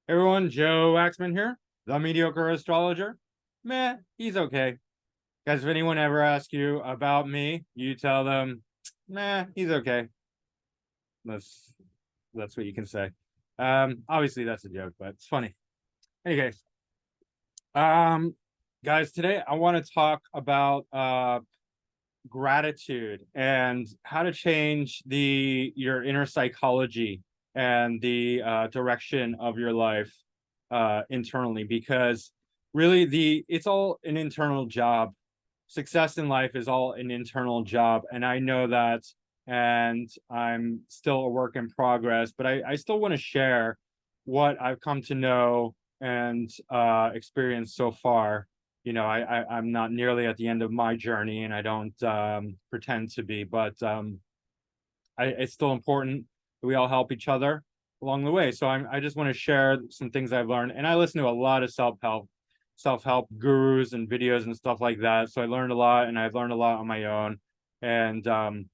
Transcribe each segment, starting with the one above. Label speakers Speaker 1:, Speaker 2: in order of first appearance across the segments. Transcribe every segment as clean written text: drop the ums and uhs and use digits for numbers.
Speaker 1: Everyone, Joe Waxman here, the mediocre astrologer. Meh, he's okay. Guys, if anyone ever asks you about me, you tell them, nah, he's okay. That's that's what you can say. Obviously that's a joke, but it's funny. Anyway, um, guys, today I want to talk about gratitude and how to change the your inner psychology and the direction of your life internally, because really it's all an internal job. Success in life is all an internal job, and I know that, and I'm still a work in progress, but I still want to share what I've come to know and experience so far. I'm not nearly at the end of my journey, and I don't pretend to be, but it's still important that we all help each other along the way. So I just want to share some things I've learned, and I listen to a lot of self-help gurus and videos and stuff like that. So I learned a lot, and I've learned a lot on my own. And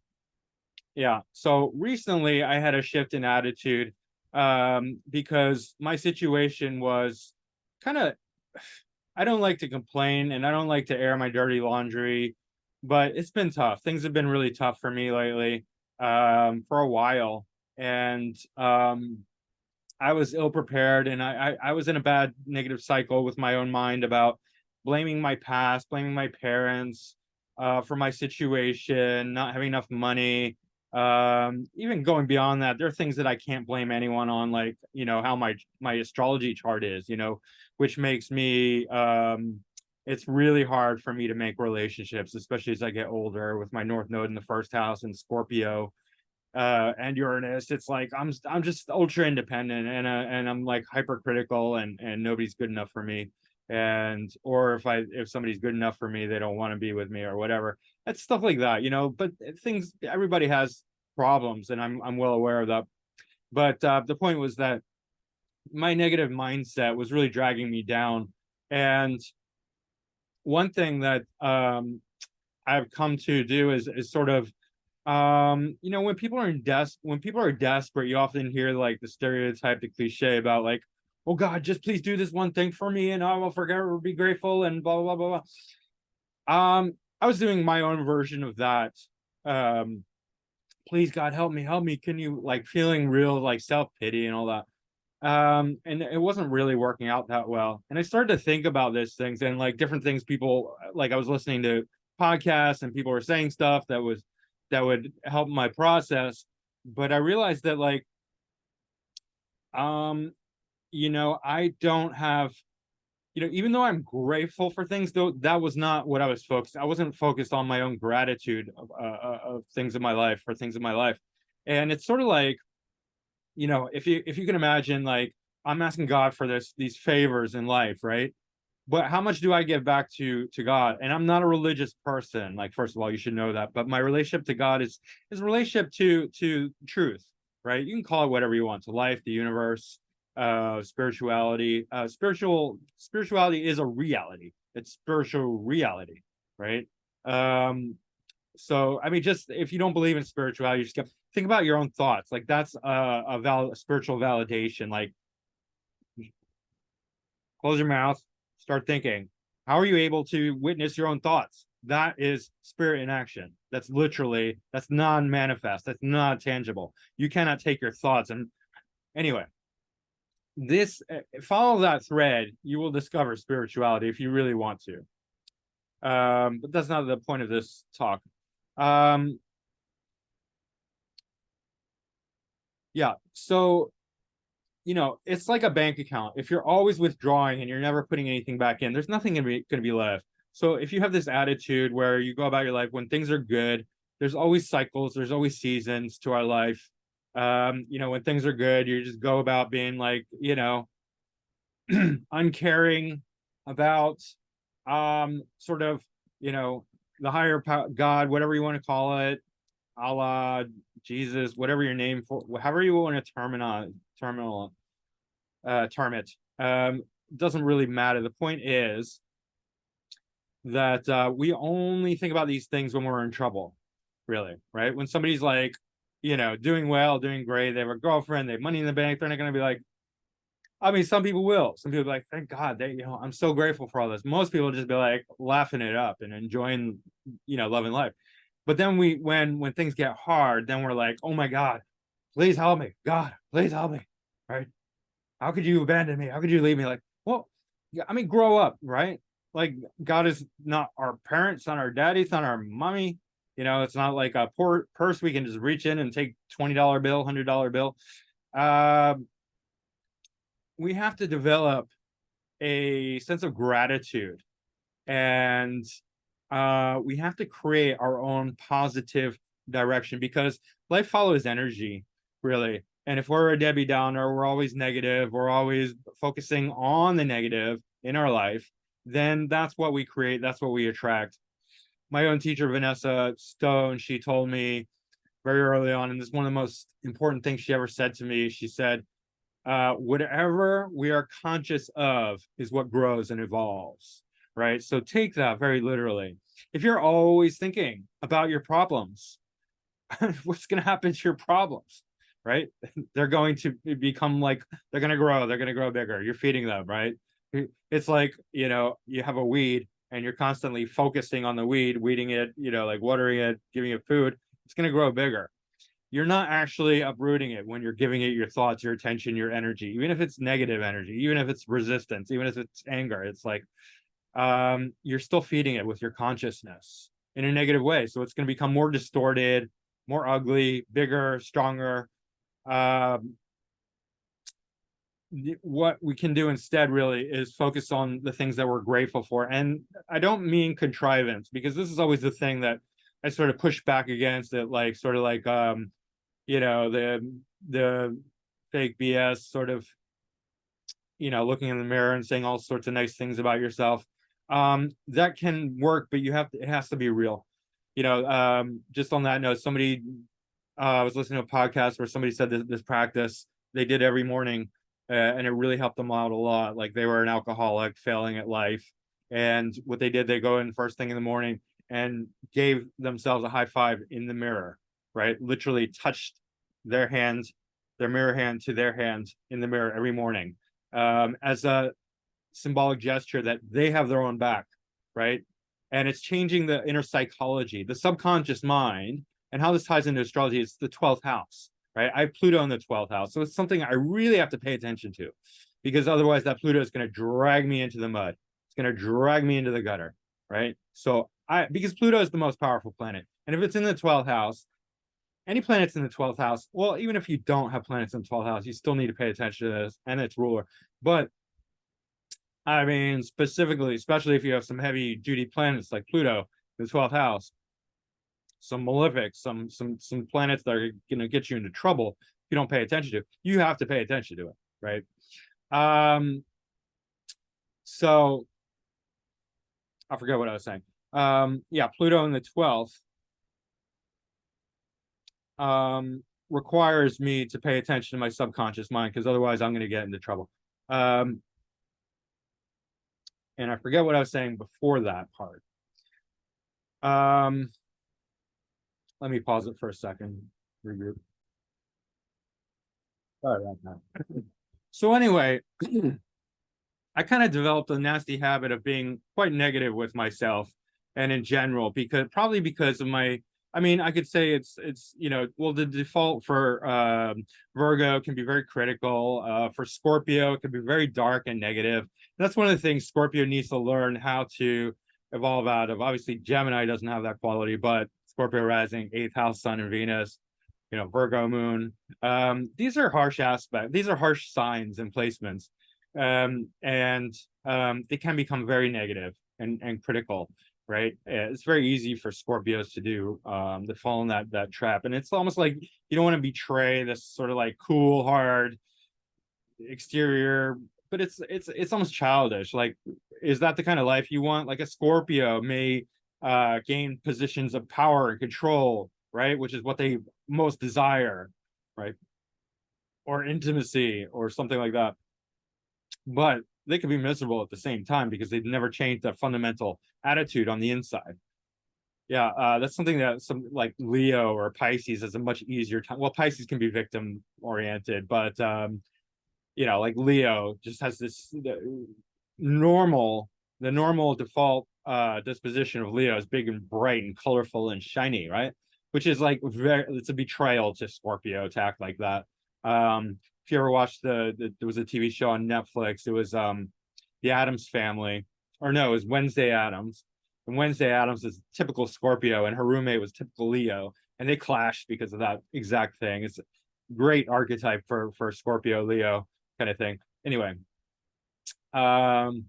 Speaker 1: yeah, so recently I had a shift in attitude because my situation was kind of, I don't like to complain and I don't like to air my dirty laundry, but it's been tough. Things have been really tough for me lately, for a while. And I was ill prepared, and I was in a bad negative cycle with my own mind about blaming my past, blaming my parents for my situation, not having enough money. Even going beyond that, there are things that I can't blame anyone on, like how my astrology chart is, which makes me it's really hard for me to make relationships, especially as I get older, with my North Node in the first house and Scorpio and Uranus. It's like I'm just ultra independent, and I'm like hypercritical, and nobody's good enough for me. And or if somebody's good enough for me, they don't want to be with me or whatever. It's stuff like that. But things, everybody has problems, and I'm well aware of that. But the point was that my negative mindset was really dragging me down. And one thing that I've come to do is sort of when people are desperate, you often hear like the stereotype, the cliche about like, oh God, just please do this one thing for me and I will forget or be grateful and blah blah blah blah. I was doing my own version of that. um Please God, help me, can you, like, feeling real like self-pity and all that. And it wasn't really working out that well, and I started to think about these things and like different things people, like I was listening to podcasts and people were saying stuff that would help my process. But I realized that, like, um I don't have, even though I'm grateful for things, though, that was not what I wasn't focused on my own gratitude of things in my life, for things in my life. And it's sort of like, if you can imagine, like, I'm asking God for these favors in life, right? But how much do I give back to God? And I'm not a religious person. Like, first of all, you should know that. But my relationship to God is a relationship to truth, right? You can call it whatever you want, to life, the universe, spirituality. Spirituality is a reality. It's spiritual reality, right? So I mean, just if you don't believe in spirituality, you just think about your own thoughts. Like, that's a spiritual validation. Like, close your mouth, start thinking. How are you able to witness your own thoughts? That is spirit in action. That's non-manifest. That's not tangible. You cannot take your thoughts. And anyway, this follow that thread. You will discover spirituality if you really want to. But that's not the point of this talk. Um, yeah. So it's like a bank account. If you're always withdrawing and you're never putting anything back in, there's nothing going to be left. So if you have this attitude where you go about your life when things are good, there's always cycles, there's always seasons to our life. When things are good, you just go about being like, uncaring about sort of, the higher power, God, whatever you want to call it, Allah, Jesus, whatever your name for, however you want to term it. Doesn't really matter. The point is that we only think about these things when we're in trouble, really, right? When somebody's like, doing well, doing great, they have a girlfriend, they have money in the bank, they're not going to be like, I mean, some people will. Some people be like, thank God, I'm so grateful for all this. Most people just be like laughing it up and enjoying, loving life. But then when things get hard, then we're like, oh my God, please help me. God, please help me. Right? How could you abandon me? How could you leave me? Like, well, yeah, I mean, grow up, right? Like, God is not our parents, not our daddy, it's not our mommy. It's not like a poor purse we can just reach in and take $20 bill, $100 bill. Uh, we have to develop a sense of gratitude, and we have to create our own positive direction, because life follows energy, really. And if we're a Debbie Downer, we're always negative, we're always focusing on the negative in our life, then that's what we create, that's what we attract. My own teacher, Vanessa Stone, she told me very early on, and this is one of the most important things she ever said to me. She said, whatever we are conscious of is what grows and evolves, right? So take that very literally. If you're always thinking about your problems, what's going to happen to your problems, right? They're going to become like, they're going to grow bigger. You're feeding them, right? It's like, you have a weed and you're constantly focusing on the weed, weeding it, like watering it, giving it food. It's going to grow bigger. You're not actually uprooting it when you're giving it your thoughts, your attention, your energy, even if it's negative energy, even if it's resistance, even if it's anger. It's like, you're still feeding it with your consciousness in a negative way. So it's going to become more distorted, more ugly, bigger, stronger. What we can do instead really is focus on the things that we're grateful for. And I don't mean contrivance, because this is always the thing that I sort of push back against it, like sort of like the fake BS sort of, looking in the mirror and saying all sorts of nice things about yourself. That can work, but it has to be real. Just on that note, somebody was listening to a podcast where somebody said this practice they did every morning, and it really helped them out a lot. Like, they were an alcoholic failing at life, and what they did, they go in first thing in the morning and gave themselves a high five in the mirror, right? Literally touched their hand, their mirror hand to their hand in the mirror every morning, as a symbolic gesture that they have their own back, right? And it's changing the inner psychology, the subconscious mind. And how this ties into astrology is the 12th house, right? I have Pluto in the 12th house. So it's something I really have to pay attention to, because otherwise that Pluto is going to drag me into the mud. It's going to drag me into the gutter, right? So because Pluto is the most powerful planet. And if it's in the 12th house, any planets in the 12th house, well, even if you don't have planets in the 12th house, you still need to pay attention to this and its ruler. But I mean, specifically, especially if you have some heavy duty planets like Pluto, the 12th house, some malefics, some planets that are going to get you into trouble if you don't pay attention to. You have to pay attention to it, right? So I forget what I was saying. Yeah, Pluto in the 12th requires me to pay attention to my subconscious mind, because otherwise I'm going to get into trouble. And I forget what I was saying before that part. Let me pause it for a second. Regroup. Sorry about that. So anyway, I kind of developed a nasty habit of being quite negative with myself and in general, because of my, I mean, I could say it's well, the default for Virgo can be very critical. For Scorpio, it can be very dark and negative. And that's one of the things Scorpio needs to learn how to evolve out of. Obviously, Gemini doesn't have that quality, but Scorpio rising, 8th house, Sun and Venus, Virgo moon. These are harsh aspects. These are harsh signs and placements. And they can become very negative and critical, right? It's very easy for Scorpios to do, to fall in that trap. And it's almost like you don't want to betray this sort of like cool, hard exterior, but it's almost childish. Like, is that the kind of life you want? Like, a Scorpio may gain positions of power and control, right? Which is what they most desire, right? Or intimacy or something like that. But they could be miserable at the same time because they've never changed that fundamental attitude on the inside. Yeah, that's something that some like Leo or Pisces has a much easier time. Well, Pisces can be victim oriented, but like Leo just has this normal, the normal default disposition of Leo is big and bright and colorful and shiny, right? Which is like it's a betrayal to Scorpio to act like that. If you ever watched there was a TV show on Netflix, it was the Addams Family, or no, it was Wednesday Addams. And Wednesday Addams is typical Scorpio, and her roommate was typical Leo, and they clashed because of that exact thing. It's a great archetype for Scorpio Leo kind of thing. Anyway,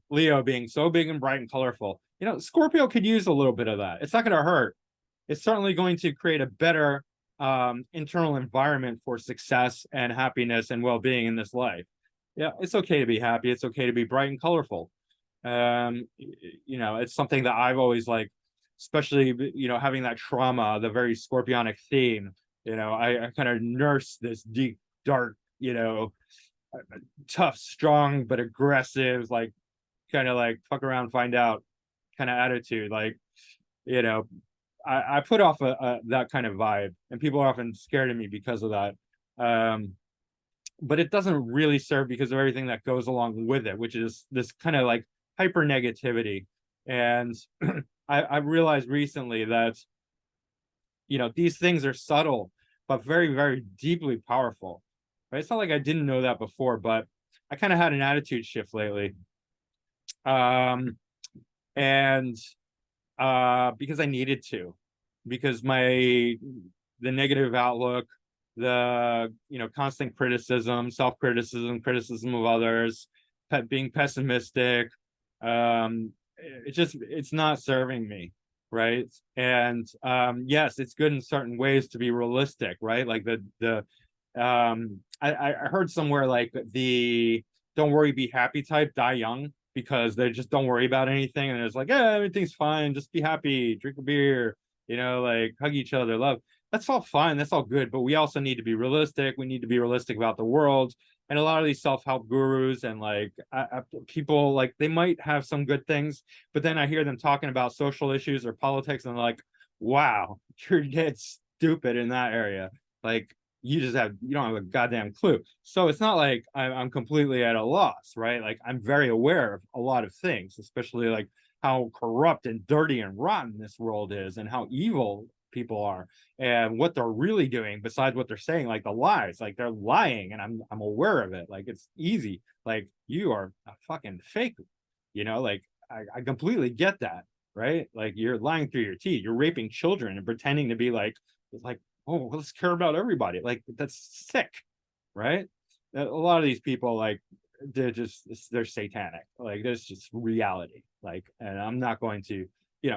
Speaker 1: Leo being so big and bright and colorful, Scorpio could use a little bit of that. It's not going to hurt. It's certainly going to create a better internal environment for success and happiness and well-being in this life. Yeah, it's okay to be happy. It's okay to be bright and colorful. It's something that I've always like, especially, having that trauma, the very scorpionic theme, I kind of nurse this deep, dark, tough, strong, but aggressive, like kind of like fuck around, find out kind of attitude. Like, I put off that kind of vibe, and people are often scared of me because of that. But it doesn't really serve because of everything that goes along with it, which is this kind of like hyper negativity. And I realized recently that, these things are subtle, but very, very deeply powerful. Right? It's not like I didn't know that before, but I kind of had an attitude shift lately. And because I needed to, because the negative outlook, the constant criticism, self-criticism, criticism of others, being pessimistic, it's not serving me, right? And yes, it's good in certain ways to be realistic, right? Like I heard somewhere like the don't worry, be happy type die young, because they just don't worry about anything, and it's like, yeah, everything's fine, just be happy, drink a beer, like hug each other, love. That's all fine, that's all good, but we also need to be realistic. We need to be realistic about the world. And a lot of these self-help gurus and like people, like, they might have some good things, but then I hear them talking about social issues or politics, and I'm like, wow, you're dead stupid in that area. Like, you don't have a goddamn clue. So it's not like I'm completely at a loss, right? Like, I'm very aware of a lot of things, especially like how corrupt and dirty and rotten this world is, and how evil people are, and what they're really doing besides what they're saying, like the lies, like they're lying, and I'm aware of it. Like, it's easy, like, you are a fucking fake, like, I completely get that, right? Like, you're lying through your teeth, you're raping children and pretending to be like, oh, well, let's care about everybody. Like, that's sick, right? A lot of these people, like, they're satanic. Like, there's just reality. Like, and I'm not going to,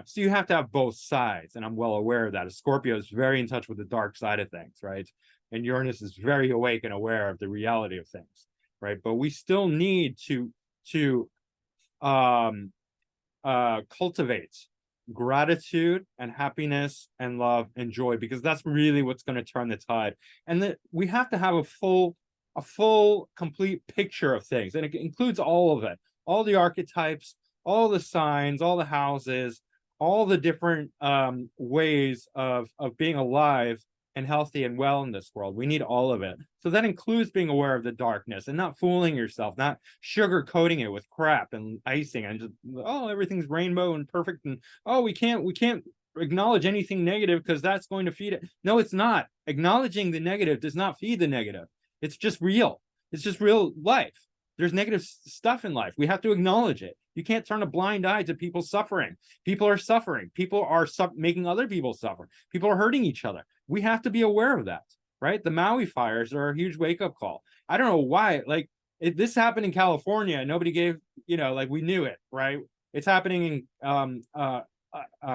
Speaker 1: so you have to have both sides. And I'm well aware of that. A Scorpio is very in touch with the dark side of things, right? And Uranus is very awake and aware of the reality of things, right? But we still need to cultivate gratitude and happiness and love and joy, because that's really what's going to turn the tide. And that we have to have a full complete picture of things, and it includes all of it, all the archetypes, all the signs, all the houses, all the different ways of being alive and healthy and well in this world. We need all of it. So that includes being aware of the darkness and not fooling yourself, not sugarcoating it with crap and icing and just, oh, everything's rainbow and perfect, and oh, we can't acknowledge anything negative because that's going to feed it. No, it's not. Acknowledging the negative does not feed the negative. It's just real. It's just real life. There's negative stuff in life. We have to acknowledge it. You can't turn a blind eye to people suffering. People are suffering. People are making other people suffer. People are hurting each other. We have to be aware of that, right? The Maui fires are a huge wake-up call. I don't know why. Like, this happened in California. Nobody gave, like, we knew it, right? It's happening in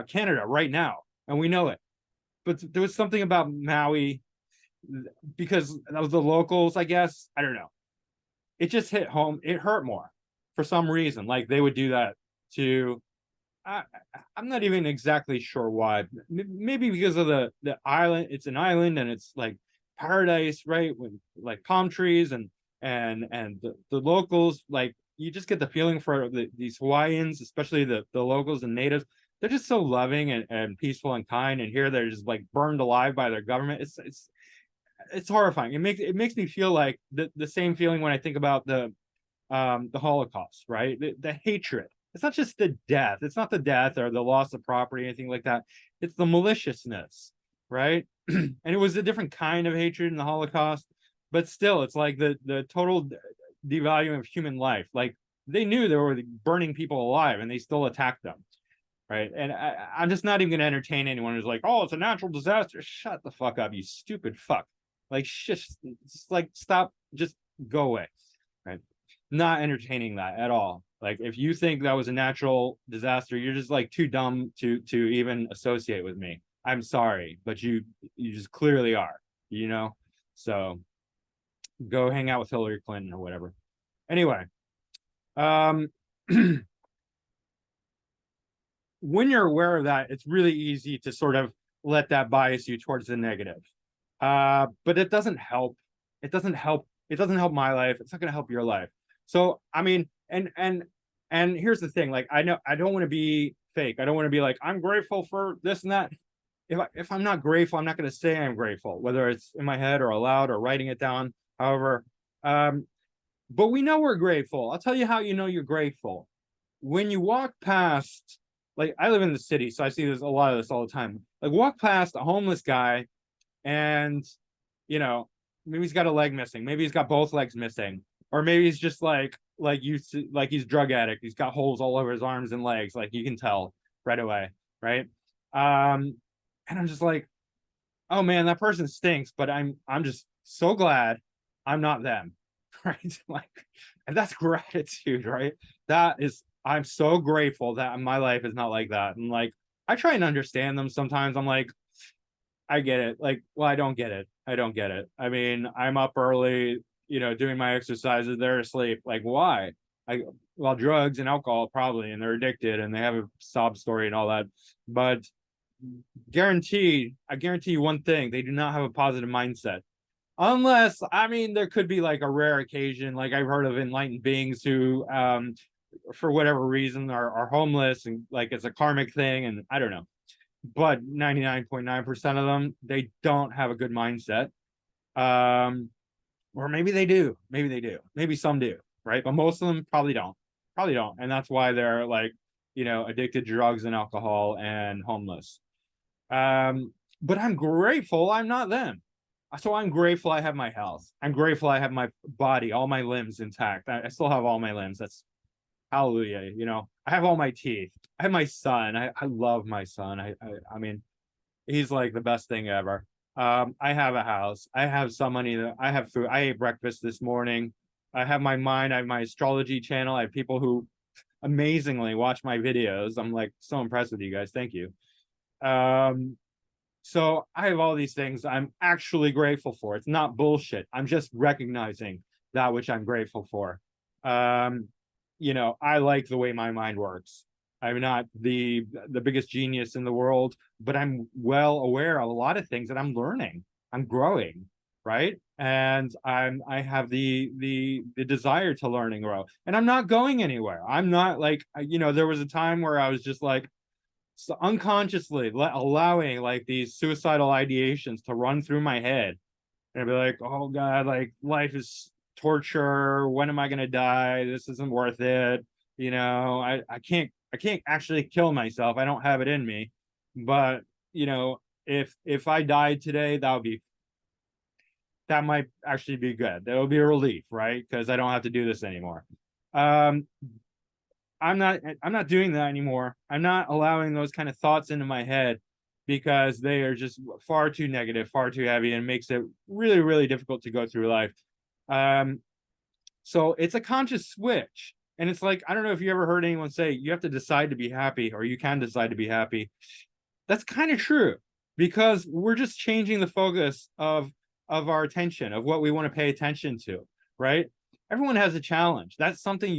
Speaker 1: Canada right now, and we know it. But there was something about Maui, because that was the locals, I guess. I don't know. It just hit home. It hurt more for some reason. Like, they would do that to, I'm not even exactly sure why. Maybe because of the island. It's an island, and it's like paradise, right? With like palm trees and the locals, like, you just get the feeling for these Hawaiians, especially the locals and natives. They're just so loving and peaceful and kind. And here they're just like burned alive by their government. it's horrifying. It makes me feel like the same feeling when I think about the Holocaust, right? The hatred. It's not just the death. It's not the death or the loss of property, anything like that. It's the maliciousness, right? And it was a different kind of hatred in the Holocaust, but still, it's like the total devaluing of human life. Like they knew they were burning people alive, and they still attacked them, right? And I'm just not even going to entertain anyone who's like, "Oh, it's a natural disaster." Shut the fuck up, you stupid fuck! Like, just like stop, just go away, right? Not entertaining that at all. Like if you think that was a natural disaster, you're just like too dumb to even associate with me. I'm sorry, but you just clearly are, you know? So go hang out with Hillary Clinton or whatever. Anyway, um when you're aware of that, it's really easy to sort of let that bias you towards the negative. But it doesn't help. It doesn't help. It doesn't help my life. It's not going to help your life. So, I mean, and here's the thing. Like, I know I don't want to be fake. I don't want to be like, I'm grateful for this and that. If I'm not grateful, I'm not going to say I'm grateful, whether it's in my head or aloud or writing it down. However, but we know we're grateful. I'll tell you how you know you're grateful. When you walk past, like I live in the city, so I see this a lot of this all the time. Like walk past a homeless guy, and you know, maybe he's got a leg missing, maybe he's got both legs missing, or maybe he's just like you see, like he's drug addict. He's got holes all over his arms and legs, like you can tell right away, right? And I'm just like, oh man, that person stinks, but I'm just so glad I'm not them, right? Like, and that's gratitude, right? That is, I'm so grateful that my life is not like that. And like, I try and understand them sometimes. I'm like, I get it. Like, well, I don't get it. I don't get it. I mean, I'm up early, doing my exercises. They're asleep. Like, why? Well, drugs and alcohol probably, and they're addicted, and they have a sob story and all that. But I guarantee you one thing: they do not have a positive mindset. Unless, I mean, there could be like a rare occasion, like I've heard of enlightened beings who, for whatever reason, are homeless, and like it's a karmic thing, and I don't know. But 99.9% of them, they don't have a good mindset. Or maybe they do. Maybe they do. Maybe some do, right? But most of them probably don't. Probably don't. And that's why they're like, addicted to drugs and alcohol and homeless. But I'm grateful I'm not them. So I'm grateful I have my health. I'm grateful I have my body, all my limbs intact. I still have all my limbs. That's hallelujah. I have all my teeth. I have my son. I love my son. I mean, he's like the best thing ever. I have a house. I have some money. I have food. I ate breakfast this morning. I have my mind. I have my astrology channel. I have people who amazingly watch my videos. I'm like so impressed with you guys. Thank you. So I have all these things I'm actually grateful for. It's not bullshit. I'm just recognizing that which I'm grateful for. I like the way my mind works. I'm not the biggest genius in the world, but I'm well aware of a lot of things that I'm learning. I'm growing, right? And I have the desire to learn and grow. And I'm not going anywhere. I'm not like, there was a time where I was just like, so unconsciously allowing like these suicidal ideations to run through my head, and I'd be like, oh god, like life is torture. When am I gonna die? This isn't worth it. I can't actually kill myself. I don't have it in me. But if I died today, that might actually be good. That would be a relief, right? Because I don't have to do this anymore. I'm not doing that anymore. I'm not allowing those kind of thoughts into my head because they are just far too negative, far too heavy, and makes it really, really difficult to go through life. So it's a conscious switch. And it's like, I don't know if you ever heard anyone say you have to decide to be happy, or you can decide to be happy. That's kind of true, because we're just changing the focus of our attention, of what we want to pay attention to, right? Everyone has a challenge. That's something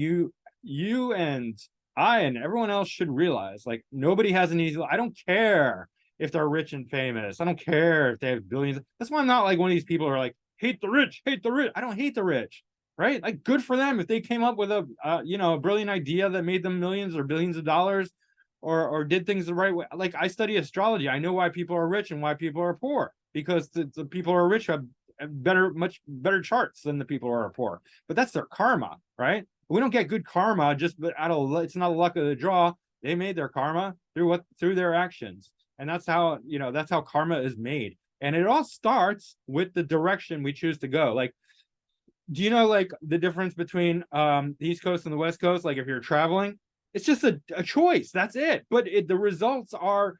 Speaker 1: you and I and everyone else should realize. Like, nobody has an easy. I don't care if they're rich and famous. I don't care if they have billions. That's why I'm not like one of these people who are like, hate the rich, hate the rich. I don't hate the rich, right? Like, good for them if they came up with a brilliant idea that made them millions or billions of dollars, or did things the right way. Like, I study astrology. I know why people are rich and why people are poor, because the people who are rich have much better charts than the people who are poor. But that's their karma, right? We don't get good karma just out of, it's not the luck of the draw. They made their karma through their actions. And that's how, that's how karma is made. And it all starts with the direction we choose to go. Like, do you know like the difference between the East Coast and the West Coast? Like if you're traveling, it's just a choice. That's it. But the results are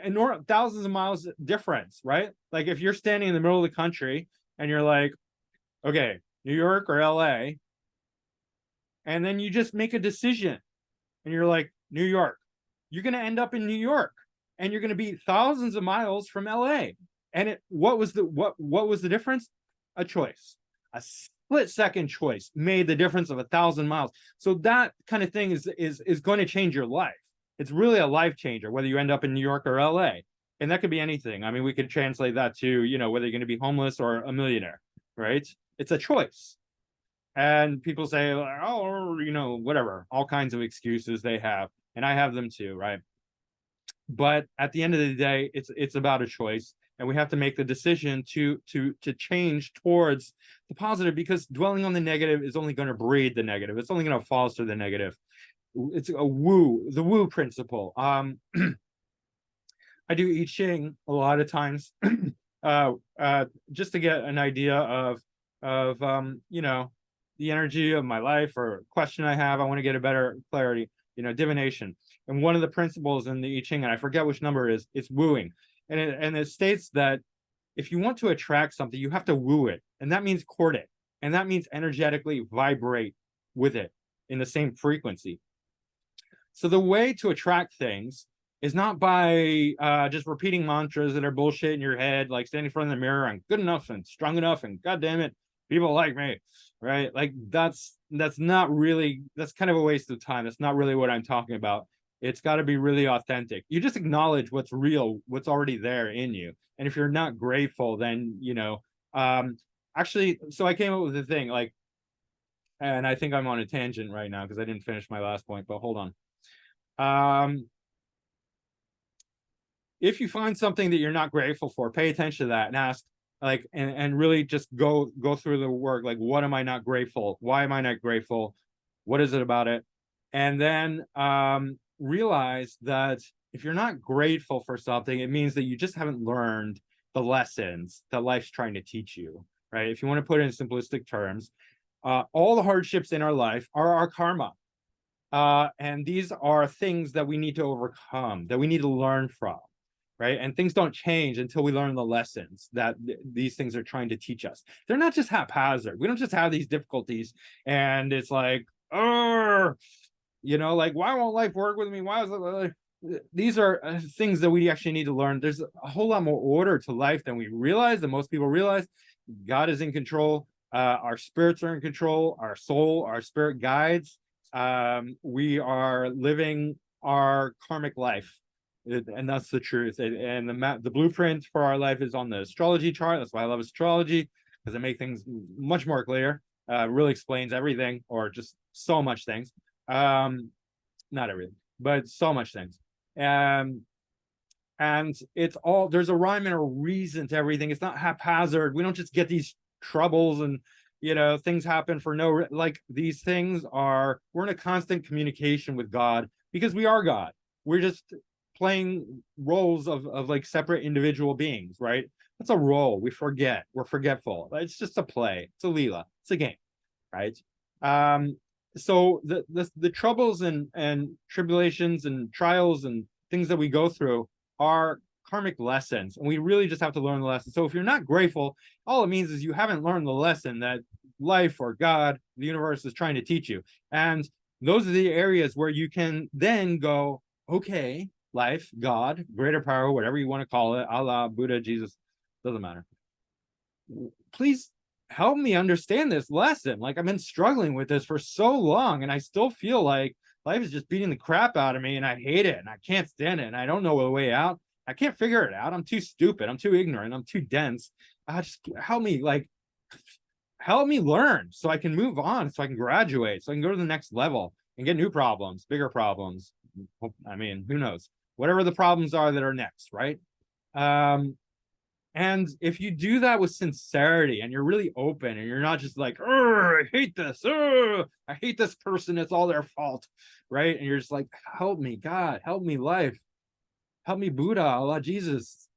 Speaker 1: enormous, thousands of miles difference, right? Like if you're standing in the middle of the country and you're like, okay, New York or LA, and then you just make a decision and you're like, New York, you're going to end up in New York and you're going to be thousands of miles from LA. And what was the difference? A choice. A split-second choice made the difference of 1,000 miles. So that kind of thing is going to change your life. It's really a life changer, whether you end up in New York or LA. And that could be anything. I mean, we could translate that to, whether you're going to be homeless or a millionaire, right? It's a choice. And people say, oh, whatever, all kinds of excuses they have. And I have them too, right? But at the end of the day, it's about a choice. And we have to make the decision to change towards the positive, because dwelling on the negative is only going to breed the negative. It's only going to foster the negative. It's the woo principle. I do I Ching a lot of times, just to get an idea of the energy of my life or question I have. I want to get a better clarity, divination. And one of the principles in the I Ching, and I forget which number it is, it's wooing. And it states that if you want to attract something, you have to woo it. And that means court it. And that means energetically vibrate with it in the same frequency. So the way to attract things is not by just repeating mantras that are bullshit in your head, like standing in front of the mirror, I'm good enough and strong enough and God damn it, people like me, right? Like that's not really, that's kind of a waste of time. That's not really what I'm talking about. It's got to be really authentic. You just acknowledge what's real, what's already there in you. And if you're not grateful, then, actually, so I came up with a thing, like, and I think I'm on a tangent right now because I didn't finish my last point, but hold on. If you find something that you're not grateful for, pay attention to that and ask, like, and really just go through the work. Like, what am I not grateful? Why am I not grateful? What is it about it? And then realize that if you're not grateful for something, it means that you just haven't learned the lessons that life's trying to teach you, right? If you want to put it in simplistic terms, all the hardships in our life are our karma. And these are things that we need to overcome, that we need to learn from, right? And things don't change until we learn the lessons that these things are trying to teach us. They're not just haphazard. We don't just have these difficulties and it's like, like, why won't life work with me? Why is it? These are things that we actually need to learn. There's a whole lot more order to life than we realize, than most people realize. God is in control. Our spirits are in control. Our soul, our spirit guides. We are living our karmic life, and that's the truth. And the blueprint for our life is on the astrology chart. That's why I love astrology, because it makes things much more clear. Really explains everything, or just so much things. Not everything, but so much things. And it's all, there's a rhyme and a reason to everything. It's not haphazard. We don't just get these troubles and things happen for no, like, these things are, we're in a constant communication with God because we are God. We're just playing roles of like separate individual beings, right? That's a role. We forget. We're forgetful. It's just a play. It's a Leela. It's a game, right? So the troubles and tribulations and trials and things that we go through are karmic lessons, and we really just have to learn the lesson. So if you're not grateful, all it means is you haven't learned the lesson that life or God, the universe, is trying to teach you. And those are the areas where you can then go, okay, life, God, greater power, whatever you want to call it, Allah, Buddha, Jesus, doesn't matter. Please help me understand this lesson. Like, I've been struggling with this for so long, and I still feel like life is just beating the crap out of me, and I hate it, and I can't stand it, and I don't know the way out. I can't figure it out. I'm too stupid. I'm too ignorant. I'm too dense. Just help me, help me learn so I can move on, so I can graduate, so I can go to the next level and get new problems, bigger problems. I mean, who knows? Whatever the problems are that are next, right? And if you do that with sincerity and you're really open and you're not just like, I hate this, I hate this person, it's all their fault, right? And you're just like, help me, God, help me, life, help me, Buddha, Allah, Jesus,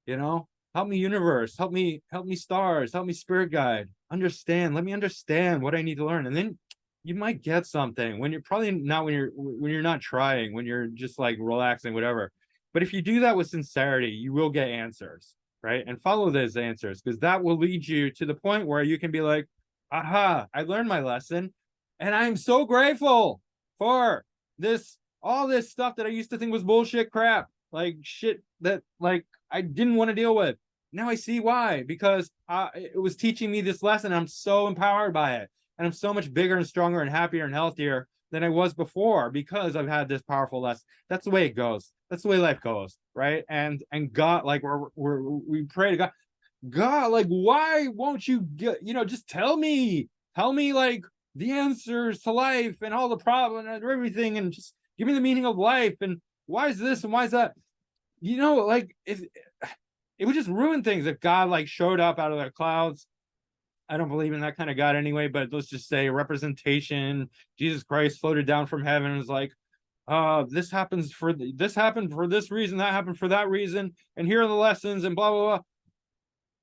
Speaker 1: you know, help me, universe, help me, stars, help me, spirit guide, understand, let me understand what I need to learn. And then you might get something when you're probably not, when you're not trying, when you're just like relaxing, whatever. But if you do that with sincerity, you will get answers, right? And follow those answers, because that will lead you to the point where you can be like, aha, I learned my lesson. And I'm so grateful for this, all this stuff that I used to think was bullshit crap, like shit that like I didn't want to deal with. Now I see why, because it was teaching me this lesson. I'm so empowered by it. And I'm so much bigger and stronger and happier and healthier than I was before because I've had this powerful lesson. That's the way it goes. That's the way life goes, right? And God, like we pray to God, God, like, why won't you get, just tell me like the answers to life and all the problem and everything, and just give me the meaning of life, and why is this and why is that? Like, if it would just ruin things if God like showed up out of the clouds. I don't believe in that kind of God anyway, but let's just say representation, Jesus Christ floated down from heaven and was like, this happened for this reason, that happened for that reason, and here are the lessons, and blah blah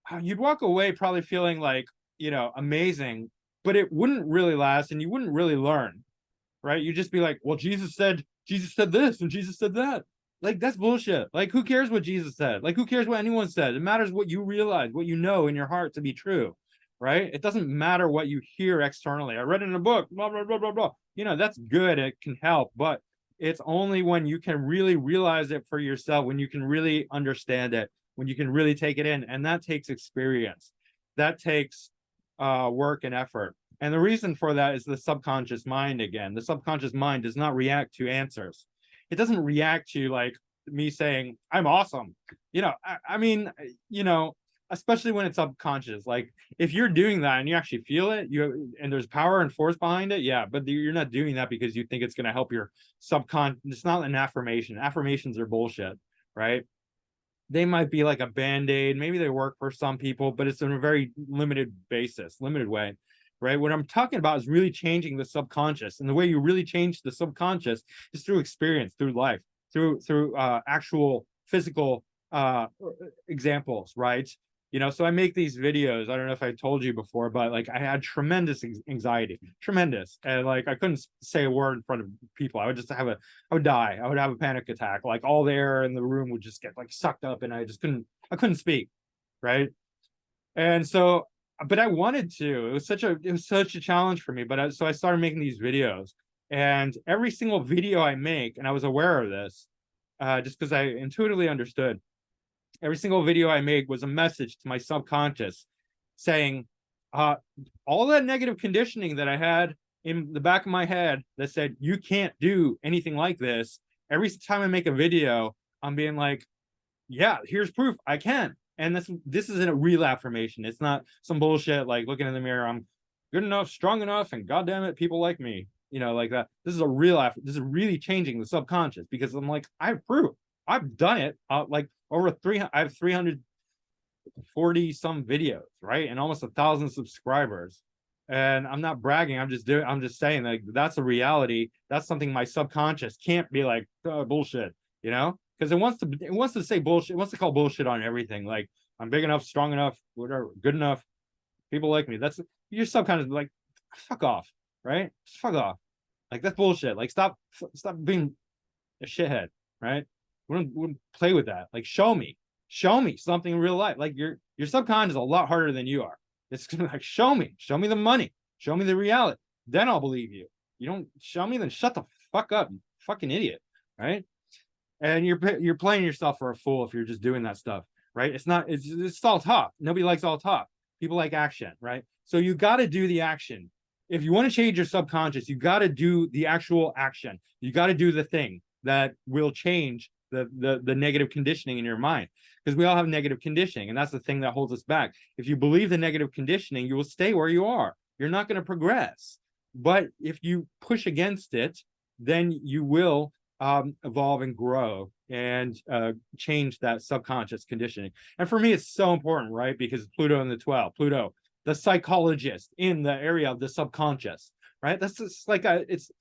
Speaker 1: blah. You'd walk away probably feeling like, amazing, but it wouldn't really last and you wouldn't really learn, right? You'd just be like, well, Jesus said this and Jesus said that. Like, that's bullshit. Like, who cares what Jesus said? Like, who cares what anyone said? It matters what you realize, what you know in your heart to be true, right? It doesn't matter what you hear externally. I read it in a book, blah, blah, blah, blah, blah. That's good. It can help, but it's only when you can really realize it for yourself, when you can really understand it, when you can really take it in. And that takes experience. That takes work and effort. And the reason for that is the subconscious mind again. The subconscious mind does not react to answers. It doesn't react to like me saying, I'm awesome. I mean, especially when it's subconscious. Like, if you're doing that and you actually feel it, and there's power and force behind it, yeah, but you're not doing that because you think it's going to help your subconscious. It's not an affirmation. Affirmations are bullshit, right? They might be like a band-aid. Maybe they work for some people, but it's in a very limited basis, limited way, right? What I'm talking about is really changing the subconscious. And the way you really change the subconscious is through experience, through life, through actual physical examples, right? So I make these videos. I don't know if I told you before, but like I had tremendous anxiety, tremendous. And like I couldn't say a word in front of people. I would die. I would have a panic attack. Like all the air in the room would just get like sucked up and I couldn't speak. Right. And so, but I wanted to. It was such a challenge for me. But so I started making these videos, and every single video I make, and I was aware of this, just because I intuitively understood. Every single video I made was a message to my subconscious saying, all that negative conditioning that I had in the back of my head that said, you can't do anything like this. Every time I make a video, I'm being like, yeah, here's proof I can. And this isn't a real affirmation. It's not some bullshit like looking in the mirror, I'm good enough, strong enough, and goddamn it, people like me. Like that. This is this is really changing the subconscious, because I'm like, I have proof. I've done it. Like over 300, I have 340 some videos, right? And almost 1,000 subscribers. And I'm not bragging. I'm just saying, like, that's a reality. That's something my subconscious can't be like, oh, bullshit, because it wants to say bullshit. It wants to call bullshit on everything. Like, I'm big enough, strong enough, whatever, good enough. People like me. That's your subconscious, like, fuck off, right? Just fuck off. Like, that's bullshit. Like, stop being a shithead, right? We don't play with that. Like, show me something in real life. Like, your subconscious is a lot harder than you are. It's like, show me the money, show me the reality. Then I'll believe you. You don't show me, then shut the fuck up, you fucking idiot, right? And you're playing yourself for a fool if you're just doing that stuff, right? It's all talk. Nobody likes all talk. People like action, right? So you got to do the action. If you want to change your subconscious, you got to do the actual action. You got to do the thing that will change the negative conditioning in your mind, because we all have negative conditioning, and that's the thing that holds us back. If you believe the negative conditioning, you will stay where you are. You're not going to progress. But if you push against it, then you will evolve and grow. and change that subconscious conditioning. And for me, it's so important, right? Because Pluto in the 12, Pluto, the psychologist in the area of the subconscious, right? That's just like it's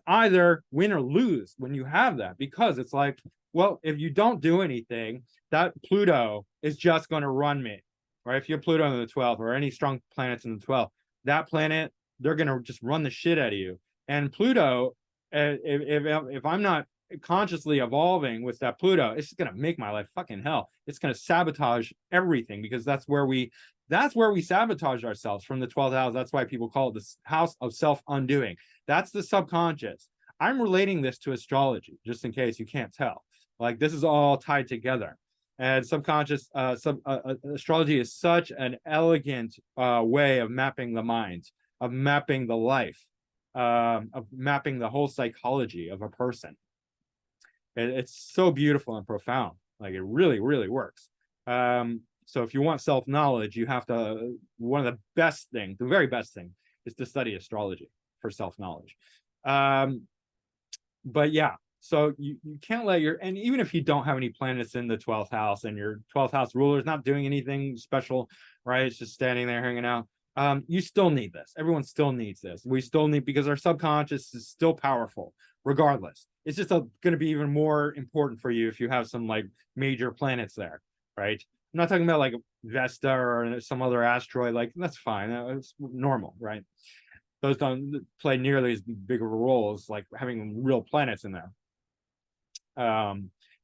Speaker 1: either win or lose when you have that, because it's like, well, if you don't do anything, that Pluto is just going to run me, right? If you have Pluto in the 12th or any strong planets in the 12th, that planet, they're going to just run the shit out of you. And Pluto, if I'm not consciously evolving with that Pluto, it's going to make my life fucking hell. It's going to sabotage everything, because that's where we sabotage ourselves, from the 12th house. That's why people call it the house of self-undoing. That's the subconscious. I'm relating this to astrology, just in case you can't tell. Like, this is all tied together. And subconscious astrology is such an elegant way of mapping the mind, of mapping the life, of mapping the whole psychology of a person. It's so beautiful and profound. Like, it really, really works. So if you want self-knowledge, you have to, one of the best things, the very best thing, is to study astrology for self-knowledge. But yeah, so you can't let your, and even if you don't have any planets in the 12th house and your 12th house ruler is not doing anything special, right? It's just standing there hanging out. You still need this. Everyone still needs this. We still need, because our subconscious is still powerful, regardless. It's just going to be even more important for you if you have some like major planets there, right? I'm not talking about like Vesta or some other asteroid. Like, that's fine. It's normal, right? Those don't play nearly as big of a role as like having real planets in there.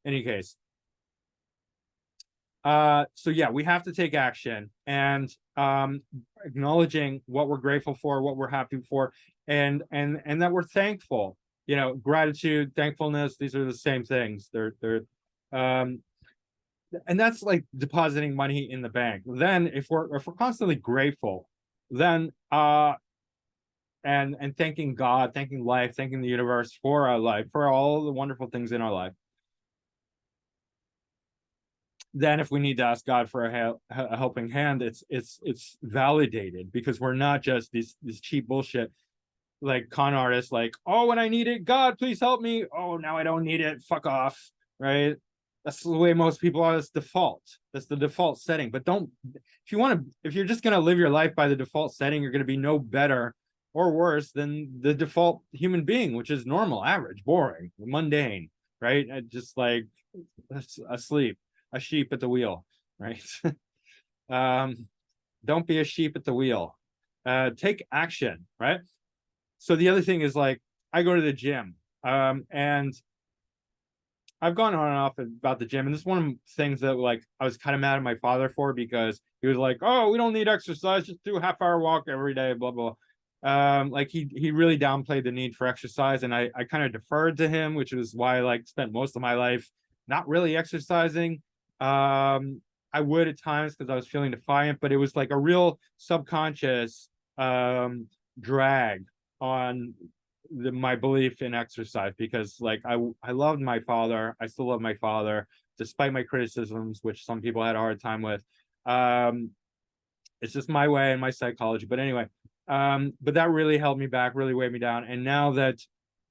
Speaker 1: Any case. So yeah, we have to take action, and acknowledging what we're grateful for, what we're happy for, and that we're thankful. You know, gratitude, thankfulness, these are the same things. They're and that's like depositing money in the bank. Then if we're constantly grateful, then and thanking God, thanking life, thanking the universe for our life, for all the wonderful things in our life. Then if we need to ask God for a helping hand, it's validated, because we're not just this cheap bullshit like con artists, like, oh, when I need it, God, please help me. Oh, now I don't need it. Fuck off. Right? That's the way most people are. That's default. That's the default setting. But don't, if you're just gonna live your life by the default setting, you're gonna be no better or worse than the default human being, which is normal, average, boring, mundane, right? Just like asleep, a sheep at the wheel, right? Don't be a sheep at the wheel. Take action, right? So the other thing is, like, I go to the gym, and I've gone on and off about the gym, and this is one of the things that, like, I was kind of mad at my father for, because he was like, "Oh, we don't need exercise; just do a half-hour walk every day." Blah blah. Like he really downplayed the need for exercise, and I kind of deferred to him, which is why I like spent most of my life not really exercising. I would at times because I was feeling defiant, but it was like a real subconscious drag on my belief in exercise, because like I loved my father. I still love my father despite my criticisms, which some people had a hard time with. It's just my way and my psychology. But anyway, but that really held me back, really weighed me down. And now that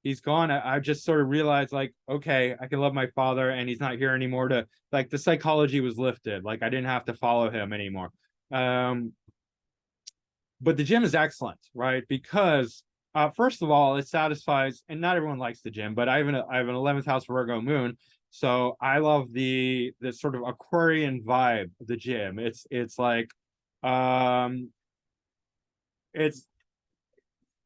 Speaker 1: he's gone, I just sort of realized, like, okay, I can love my father and he's not here anymore, to like, the psychology was lifted. Like, I didn't have to follow him anymore. But the gym is excellent, right? Because first of all, it satisfies, and not everyone likes the gym, but I have an 11th house Virgo moon, so I love the sort of Aquarian vibe of the gym. It's like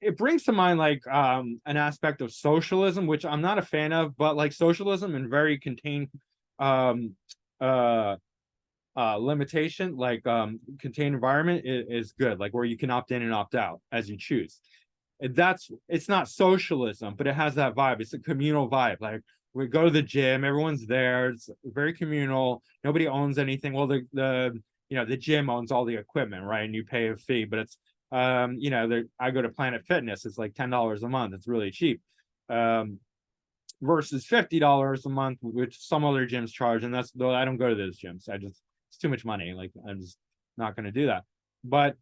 Speaker 1: it brings to mind like an aspect of socialism, which I'm not a fan of, but like socialism in very contained limitation, like contained environment is good, like where you can opt in and opt out as you choose. It's not socialism, but it has that vibe. It's a communal vibe. Like, we go to the gym, everyone's there, it's very communal, nobody owns anything. Well, the gym owns all the equipment, right? And you pay a fee, but it's I go to Planet Fitness, it's like $10 a month, it's really cheap, versus $50 a month, which some other gyms charge. And that's, though I don't go to those gyms, it's too much money, like I'm just not going to do that. But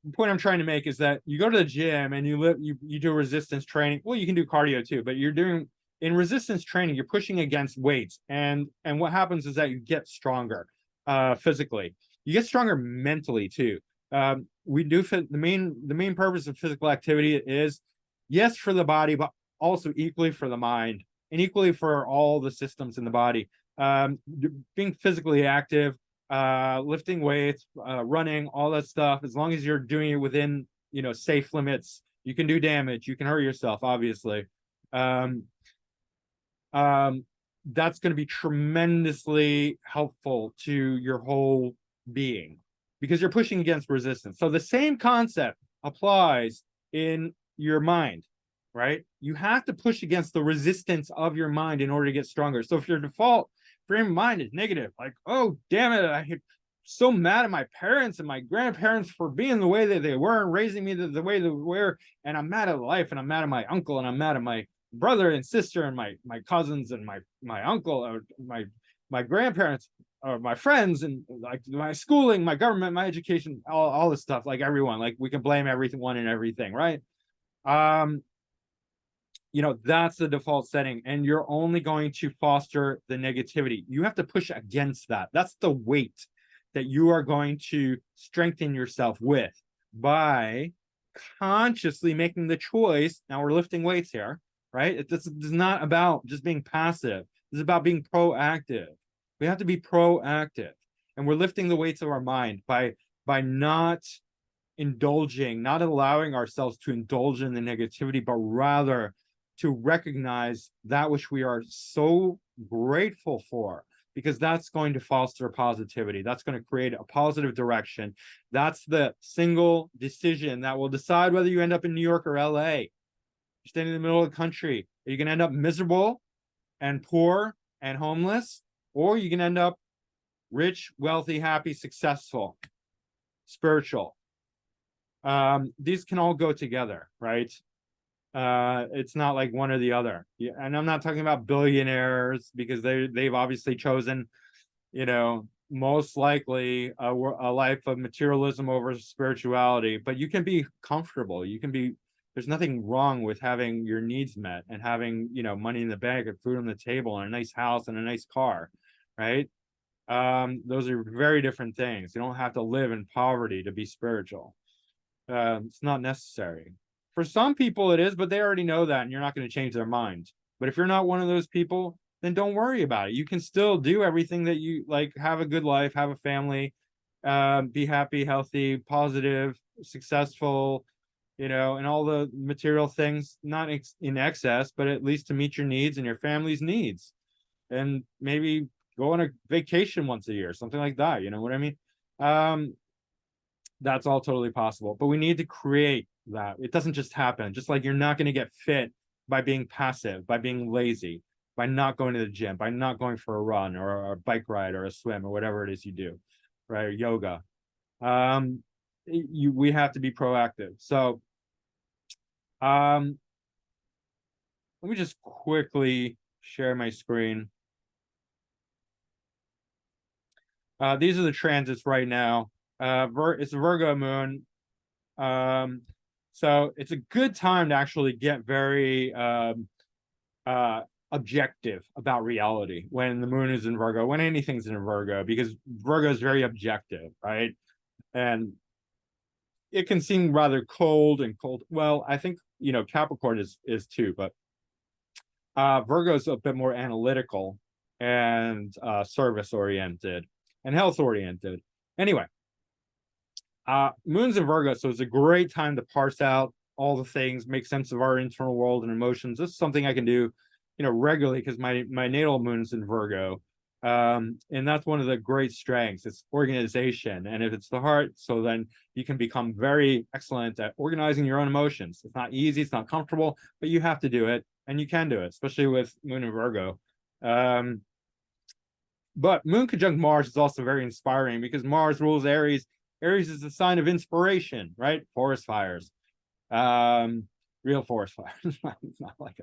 Speaker 1: the point I'm trying to make is that you go to the gym and you do resistance training. Well, you can do cardio too, but you're doing in resistance training, you're pushing against weights, and what happens is that you get stronger physically. You get stronger mentally too. We do the main purpose of physical activity is, yes, for the body, but also equally for the mind and equally for all the systems in the body. Being physically active, lifting weights, running, all that stuff, as long as you're doing it within, safe limits, you can do damage, you can hurt yourself, obviously. um, um, that's going to be tremendously helpful to your whole being, because you're pushing against resistance. So the same concept applies in your mind, right? You have to push against the resistance of your mind in order to get stronger. So if your default frame of mind is negative, like, oh, damn it, I'm so mad at my parents and my grandparents for being the way that they were and raising me the way they were, and I'm mad at life, and I'm mad at my uncle, and I'm mad at my brother and sister, and my cousins, and my uncle, or my grandparents, or my friends, and like my schooling, my government, my education, all this stuff, like everyone, like we can blame everyone and everything, right? That's the default setting, and you're only going to foster the negativity. You have to push against that. That's the weight that you are going to strengthen yourself with by consciously making the choice. Now we're lifting weights here, right? This is not about just being passive. This is about being proactive. We have to be proactive, and we're lifting the weights of our mind by not indulging, not allowing ourselves to indulge in the negativity, but rather to recognize that which we are so grateful for, because that's going to foster positivity. That's going to create a positive direction. That's the single decision that will decide whether you end up in New York or LA. You're staying in the middle of the country. Are you going to end up miserable and poor and homeless, or you can end up rich, wealthy, happy, successful, spiritual? These can all go together, right? It's not like one or the other. Yeah, and I'm not talking about billionaires, because they've obviously chosen, most likely a life of materialism over spirituality. But you can be comfortable. There's nothing wrong with having your needs met and having, money in the bank and food on the table and a nice house and a nice car, right? Those are very different things. You don't have to live in poverty to be spiritual. It's not necessary. For some people it is, but they already know that, and you're not going to change their mind. But if you're not one of those people, then don't worry about it. You can still do everything that you like, have a good life, have a family, be happy, healthy, positive, successful, and all the material things, not in excess, but at least to meet your needs and your family's needs. And maybe go on a vacation once a year, something like that. You know what I mean? That's all totally possible, but we need to create that. It doesn't just happen. Just like you're not going to get fit by being passive, by being lazy, by not going to the gym, by not going for a run or a bike ride or a swim or whatever it is you do, right? Or yoga. We have to be proactive. So let me just quickly share my screen. These are the transits right now. It's a Virgo moon. So it's a good time to actually get very objective about reality when the moon is in Virgo, when anything's in Virgo, because Virgo is very objective, right? And it can seem rather cold. Well, I think, Capricorn is too, but Virgo is a bit more analytical and service oriented and health oriented. Anyway, moon's in Virgo, so it's a great time to parse out all the things, make sense of our internal world and emotions. This is something I can do, regularly, because my natal moon's in Virgo. And that's one of the great strengths. It's organization. And if it's the heart, so then you can become very excellent at organizing your own emotions. It's not easy, it's not comfortable, but you have to do it, and you can do it, especially with moon in Virgo. But moon conjunct Mars is also very inspiring, because Mars rules Aries. Aries is a sign of inspiration, right? Forest fires, real forest fires, not like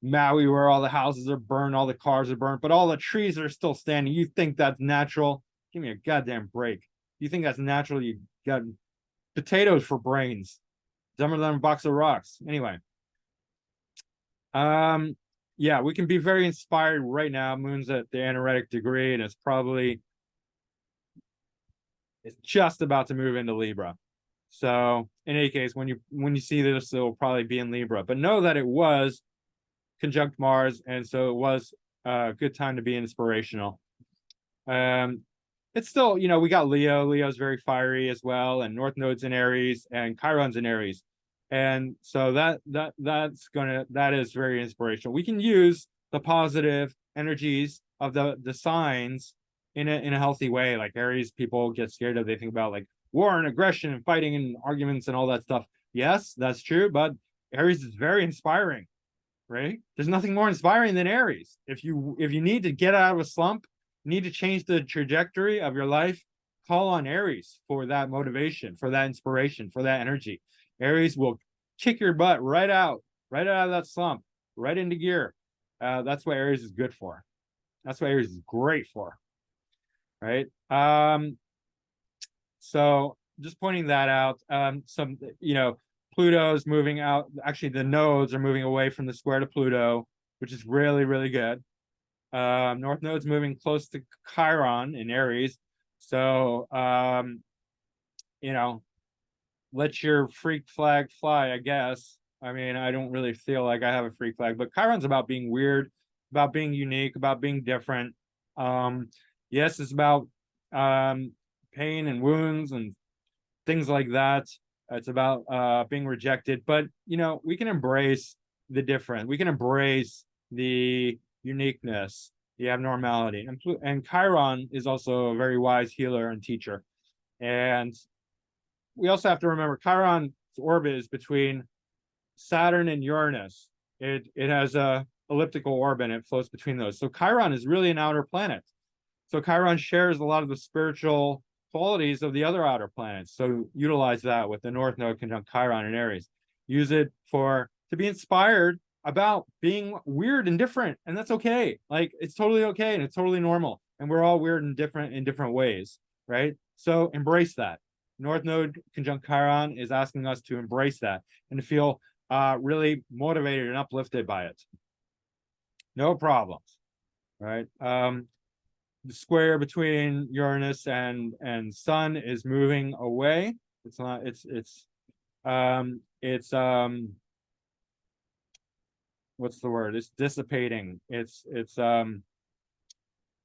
Speaker 1: Maui, where all the houses are burned, all the cars are burned, but all the trees are still standing. You think that's natural? Give me a goddamn break. You think that's natural? You got potatoes for brains, dumber than a box of rocks. Anyway, Yeah, we can be very inspired right now. Moon's at the anaretic degree, and it's just about to move into Libra. So in any case, when you see this, it'll probably be in Libra. But know that it was conjunct Mars, and so it was a good time to be inspirational. Um, it's still, we got Leo. Leo's very fiery as well, and North Node's in Aries, and Chiron's in Aries, and so that is very inspirational. We can use the positive energies of the signs in a healthy way. Like Aries, people get scared of. They think about like war and aggression and fighting and arguments and all that stuff. Yes, that's true, but Aries is very inspiring, right? There's nothing more inspiring than Aries. If you need to get out of a slump, need to change the trajectory of your life, call on Aries for that motivation, for that inspiration, for that energy. Aries will kick your butt right out of that slump, right into gear. That's what Aries is good for. That's what Aries is great for, right? So just pointing that out. Pluto's moving out. Actually, the nodes are moving away from the square to Pluto, which is really, really good. North Node's moving close to Chiron in Aries. So, let your freak flag fly, I guess. I mean, I don't really feel like I have a freak flag, but Chiron's about being weird, about being unique, about being different. Yes, it's about pain and wounds and things like that. It's about being rejected, but we can embrace the different. We can embrace the uniqueness, the abnormality, and Chiron is also a very wise healer and teacher. And we also have to remember Chiron's orbit is between Saturn and Uranus. It has a elliptical orbit and it floats between those. So Chiron is really an outer planet. So Chiron shares a lot of the spiritual qualities of the other outer planets. So utilize that with the North Node conjunct Chiron in Aries. Use it to be inspired about being weird and different, and that's okay. Like it's totally okay and it's totally normal. And we're all weird and different in different ways, right? So embrace that. North Node conjunct Chiron is asking us to embrace that and to feel really motivated and uplifted by it. No problems, right? The square between Uranus and Sun is moving away. It's not. It's what's the word? It's dissipating. It's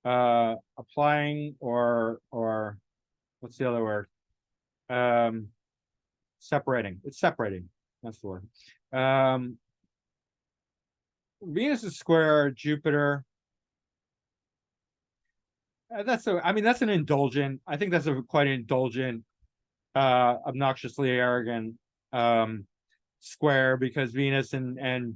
Speaker 1: applying or what's the other word? Separating. It's separating. That's the word. Venus is square Jupiter. That's an indulgent. I think that's a quite indulgent, obnoxiously arrogant square, because Venus and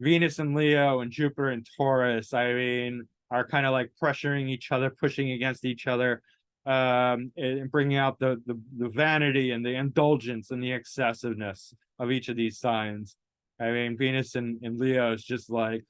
Speaker 1: Leo and Jupiter and Taurus, I mean, are kind of like pressuring each other, pushing against each other, and bringing out the vanity and the indulgence and the excessiveness of each of these signs. I mean, Venus and Leo is just like,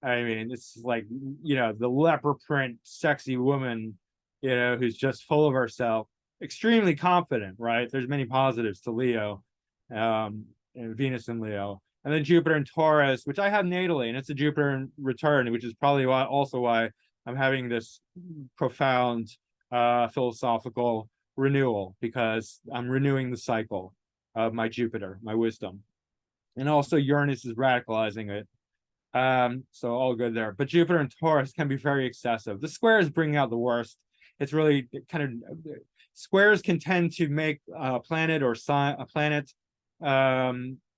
Speaker 1: I mean, it's like, the leopard print sexy woman, who's just full of herself, extremely confident, right? There's many positives to Leo, and Venus and Leo. And then Jupiter and Taurus, which I have natally, and it's a Jupiter in return, which is probably why I'm having this profound philosophical renewal, because I'm renewing the cycle of my Jupiter, my wisdom. And also Uranus is radicalizing it. So all good there. But Jupiter and Taurus can be very excessive. The squares bring out the worst. It's really kind of squares can tend to make a planet or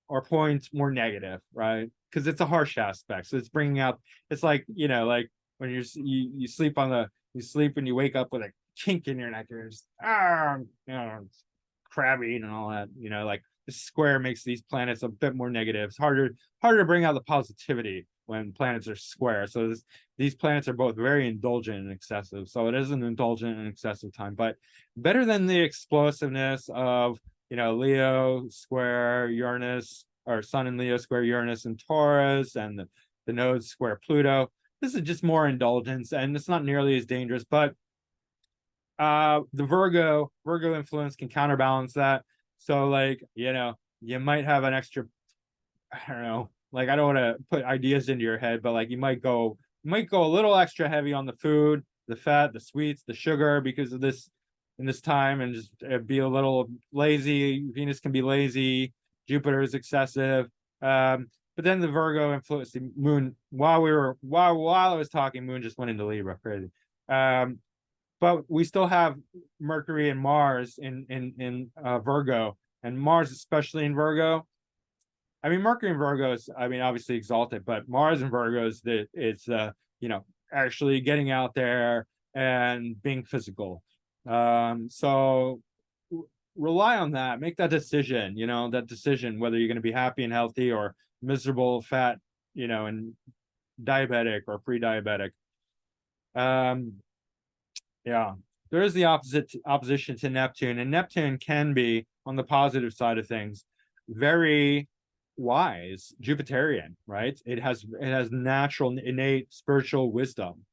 Speaker 1: or point more negative, right? Because it's a harsh aspect. So it's bringing out. It's like like when you sleep you sleep and you wake up with a kink in your neck. You're just crabby and all that. Like the square makes these planets a bit more negative. It's harder to bring out the positivity when planets are square. So these planets are both very indulgent and excessive. So it is an indulgent and excessive time, but better than the explosiveness of Leo square Uranus, or Sun and Leo square Uranus and Taurus, and the nodes square Pluto. This is just more indulgence, and it's not nearly as dangerous. But the Virgo influence can counterbalance that. So like, you might have an extra, I don't know, like, I don't want to put ideas into your head, but like you might go a little extra heavy on the food, the fat, the sweets, the sugar because of this in this time, and just be a little lazy. Venus can be lazy. Jupiter is excessive. But then the Virgo influence, the moon, while I was talking, moon just went into Libra. Crazy. But we still have Mercury and Mars in Virgo, and Mars especially in Virgo. I mean, Mercury in Virgo is, I mean, obviously exalted, but Mars in Virgo is you know, actually getting out there and being physical. So rely on that, make that decision, you know, that decision whether you're going to be happy and healthy or miserable, fat, you know, and diabetic or pre-diabetic. Um, yeah, there is the opposition to Neptune, and Neptune can be, on the positive side of things, very wise, Jupiterian, right? It has natural, innate spiritual wisdom,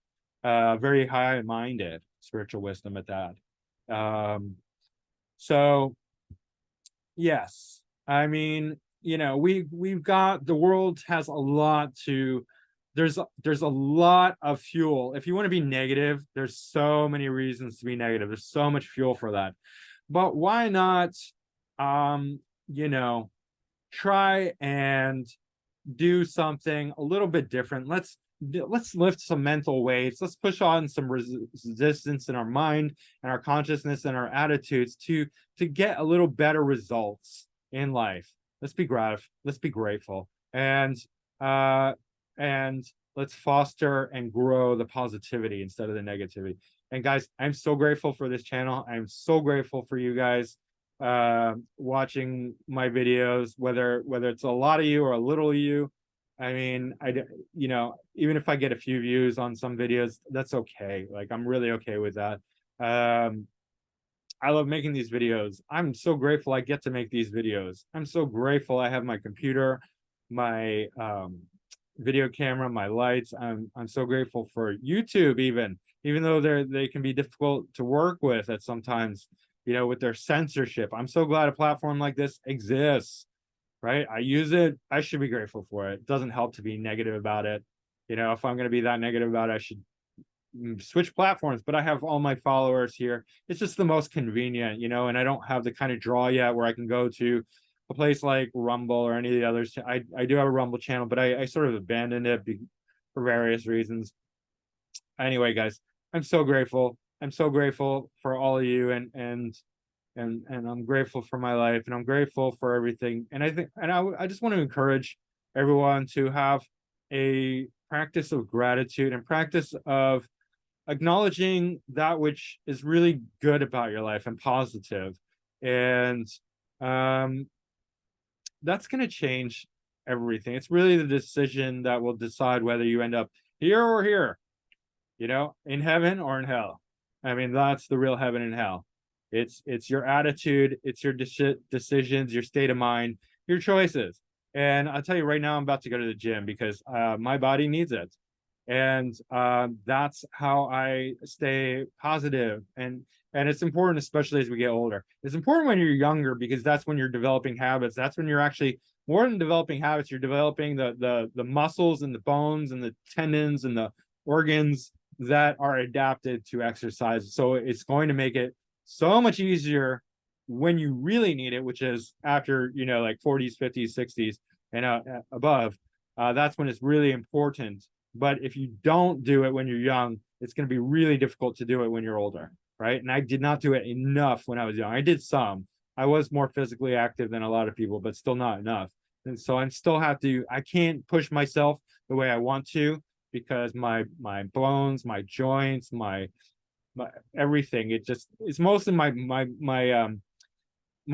Speaker 1: very high-minded spiritual wisdom at that. So yes, I mean, you know, we've got, the world has a lot to, there's a lot of fuel. If you want to be negative, there's so many reasons to be negative. There's so much fuel for that. But why not you know, try and do something a little bit different. Let's lift some mental weights. Let's push on some resistance in our mind and our consciousness and our attitudes to get a little better results in life. Let's be grateful, uh and let's foster and grow the positivity instead of the negativity. And guys, I'm so grateful for this channel. I'm so grateful for you guys watching my videos, whether it's a lot of you or a little of you. I mean, you know, even if I get a few views on some videos, that's okay. Like, I'm really okay with that. I love making these videos. I'm so grateful I get to make these videos. I'm so grateful I have my computer, my video camera, my lights. I'm so grateful for YouTube, even though they can be difficult to work with at sometimes, you know, with their censorship. I'm so glad a platform like this exists, right? I use it. I should be grateful for it. It doesn't help to be negative about it. You know, if I'm going to be that negative about it, I should switch platforms. But I have all my followers here. It's just the most convenient, you know, and I don't have the kind of draw yet where I can go to a place like Rumble or any of the others. I do have a Rumble channel, but I sort of abandoned it for various reasons. Anyway, guys, I'm so grateful. I'm so grateful for all of you, and I'm grateful for my life, and I'm grateful for everything. And I think, and I just want to encourage everyone to have a practice of gratitude and practice of acknowledging that which is really good about your life and positive. And that's going to change everything. It's really the decision that will decide whether you end up here or here, you know, in heaven or in hell. I mean, that's the real heaven and hell. It's your attitude, it's your decisions, your state of mind, your choices. And I'll tell you right now, I'm about to go to the gym because my body needs it. And that's how I stay positive. And it's important, especially as we get older. It's important when you're younger because that's when you're developing habits. That's when you're actually, more than developing habits, you're developing the muscles and the bones and the tendons and the organs that are adapted to exercise. So it's going to make it so much easier when you really need it, which is after, you know, like 40s, 50s, 60s, and above. That's when it's really important. But if you don't do it when you're young, it's going to be really difficult to do it when you're older, right? And I did not do it enough when I was young. I did some. I was more physically active than a lot of people, but still not enough. And so I still have to, I can't push myself the way I want to because my bones, my joints, my everything, it's mostly my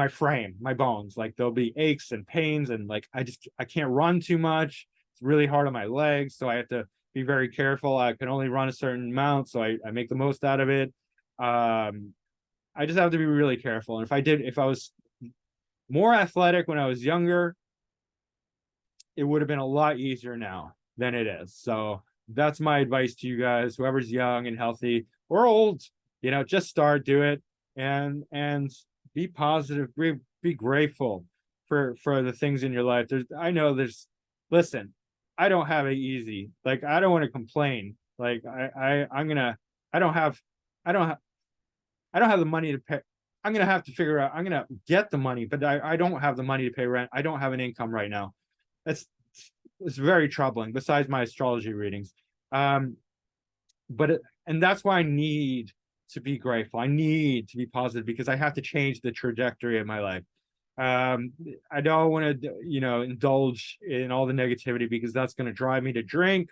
Speaker 1: frame, my bones. Like, there'll be aches and pains, and like I can't run too much. It's really hard on my legs, so I have to be very careful. I can only run a certain amount, so I make the most out of it. I just have to be really careful. And if I was more athletic when I was younger, it would have been a lot easier now than it is. So that's my advice to you guys, whoever's young and healthy or old, you know, just do it, and be positive, be grateful for the things in your life. I know there's listen, I don't have it easy. Like, I don't want to complain. Like, I'm gonna, I don't have, I don't have, I don't have the money to pay. I'm gonna have to figure out. I'm gonna get the money, but I don't have the money to pay rent. I don't have an income right now. That's it's very troubling. Besides my astrology readings, um, but and that's why I need to be grateful. I need to be positive because I have to change the trajectory of my life. Um, I don't want to, indulge in all the negativity because that's going to drive me to drink,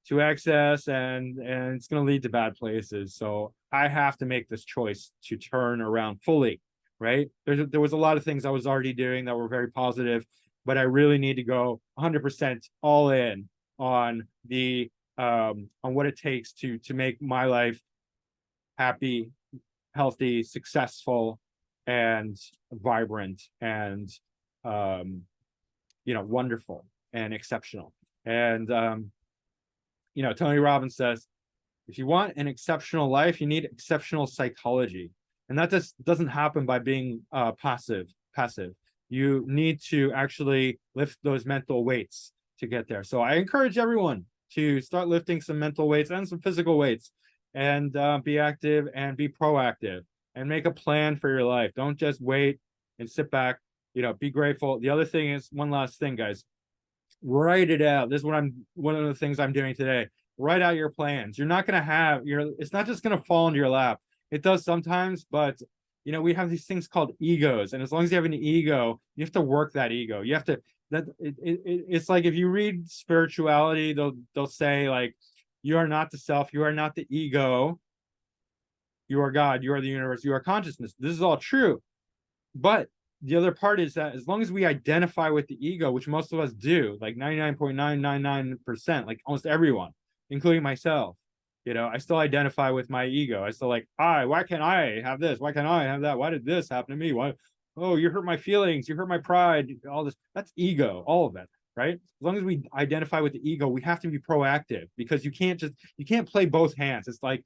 Speaker 1: to excess, and it's going to lead to bad places. So I have to make this choice to turn around fully, right? There was a lot of things I was already doing that were very positive, but I really need to go 100% all in on the on what it takes to make my life happy, healthy, successful, and vibrant, and wonderful and exceptional. And Tony Robbins says, if you want an exceptional life, you need exceptional psychology. And that just doesn't happen by being passive. You need to actually lift those mental weights to get there. So I encourage everyone to start lifting some mental weights and some physical weights, and be active and be proactive and make a plan for your life. Don't just wait and sit back. Be grateful. The other thing is, one last thing, guys, write it out. This is one of the things I'm doing today. Write out your plans. You're not going to have it's not just going to fall into your lap. It does sometimes, but we have these things called egos. And as long as you have an ego, you have to work that ego. You have to, it's like, if you read spirituality, they'll say, like, you are not the self, you are not the ego, you are God, you are the universe, you are consciousness. This is all true. But the other part is that as long as we identify with the ego, which most of us do, like 99.999%, like almost everyone, including myself, I still identify with my ego. I still like, why can't I have this? Why can't I have that? Why did this happen to me? Why? Oh, you hurt my feelings. You hurt my pride. All this. That's ego, all of that, right? As long as we identify with the ego, we have to be proactive, because you can't play both hands. It's like